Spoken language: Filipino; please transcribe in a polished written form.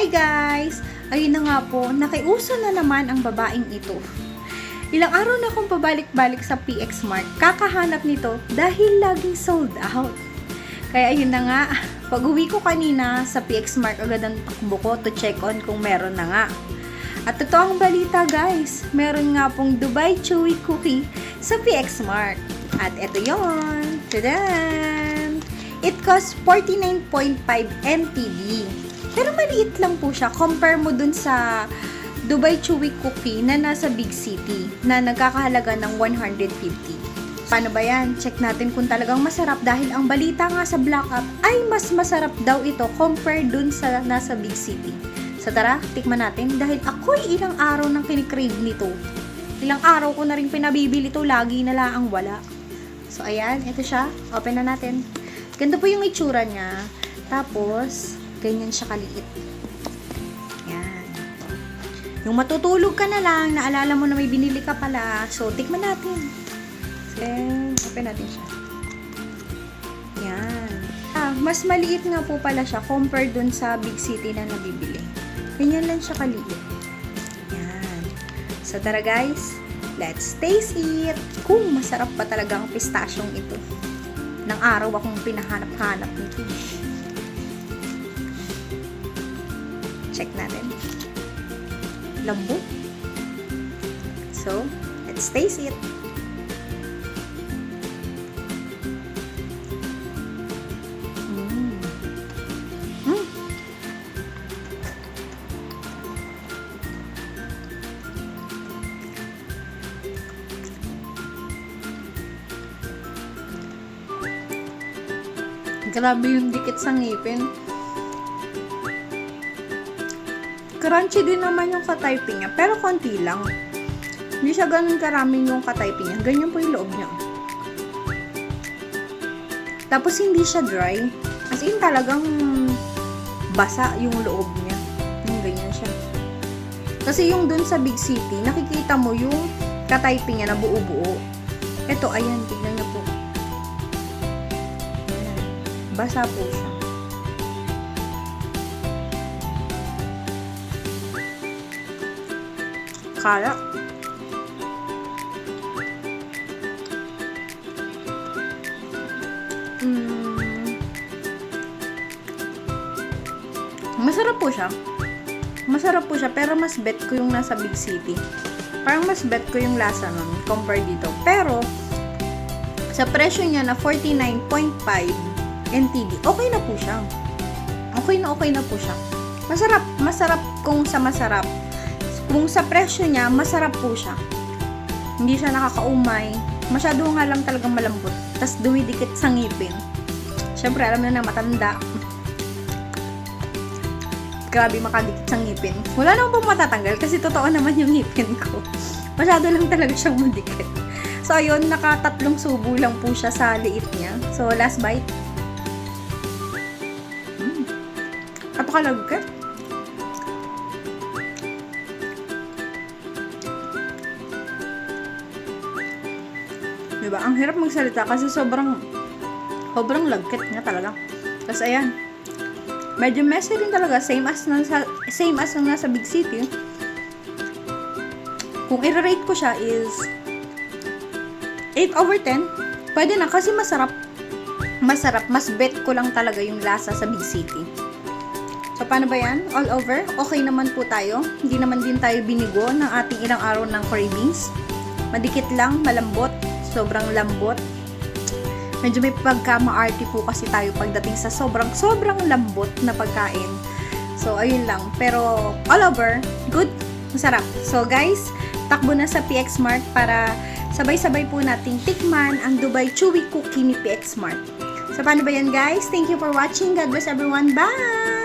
Hi guys! Ayun na nga po, nakiuso na naman ang babaeng ito. Ilang araw na akong pabalik-balik sa PX Mart, kakahanap nito dahil laging sold out. Kaya ayun na nga, pag uwi ko kanina sa PX Mart, agad ang takbo ko to check on kung meron na nga. At totoo ang balita guys, meron nga pong Dubai Chewy Cookie sa PX Mart. At eto yon, tadan! It costs 49.5 NTD. Pero maliit lang po siya. Compare mo dun sa Dubai Chewy Cookie na nasa big city na nagkakahalaga ng 150. Paano ba yan? Check natin kung talagang masarap dahil ang balita nga sa Black Up ay mas masarap daw ito compare dun sa nasa big city. So tara, tikman natin dahil ako'y ilang araw nang kinikrave nito. Ilang araw ko na rin pinabibili ito, lagi na lang ang wala. So ayan, ito siya. Open na natin. Ganda po yung itsura niya. Tapos, ganyan siya kaliit. Yan. Yung matutulog ka na lang, naalala mo na may binili ka pala. So, tikman natin. Then, open natin siya. Yan. Mas maliit nga po pala siya compared dun sa big city na nabibili. Ganyan lang siya kaliit. Yan. So, tara guys. Let's taste it. Kung masarap pa talaga ang pistasyong ito. Nang araw akong pinahanap-hanap nito. Check natin. Lambot. So, let's taste it. Grabe yung dikit sa ngipin. Crunchy din naman yung ka-typing niya, pero konti lang. Hindi siya ganun karaming yung ka-typing niya. Ganyan po yung loob niya. Tapos hindi siya dry. As in talagang basa yung loob niya. Ganyan siya. Kasi yung dun sa big city, nakikita mo yung ka-typing niya na buo-buo. Ito, ayan, tignan niyo po. Basa po siya. Kala. Masarap po siya. Masarap po siya, pero mas bet ko yung nasa big city. Parang mas bet ko yung lasa nun compare dito. Pero, sa presyo niya na 49.5 NTD, okay na po siya. Okay na po siya. Masarap kung sa masarap. Kung sa presyo niya, masarap po siya. Hindi siya nakakaumay. Masyado nga lang talagang malambot. Tapos dumidikit sa ngipin. Siyempre, alam na matanda. Grabe makadikit sa ngipin. Wala naman pong matatanggal kasi totoo naman yung ngipin ko. Masyado lang talaga siyang madikit. So, ayun, nakatatlong subo lang po siya sa liit niya. So, last bite. Napakalagkat. Diba? Ang hirap magsalita kasi sobrang lagkit nga talaga. Tapos ayan. Medyo messy din talaga. Same as nung nasa big city. Kung i-rate ko siya is 8 over 10. Pwede na kasi masarap. Mas bet ko lang talaga yung lasa sa big city. So, paano ba yan? All over? Okay naman po tayo. Hindi naman din tayo binigo ng ating ilang araw ng cravings. Madikit lang, malambot. Sobrang lambot. Medyo may pagka-maarte po kasi tayo pagdating sa sobrang lambot na pagkain. So, ayun lang. Pero, all over, good. Masarap. So, guys, takbo na sa PX Mart para sabay-sabay po nating tikman ang Dubai Chewy Cookie ni PX Mart. So, paano ba yan, guys? Thank you for watching. God bless everyone. Bye!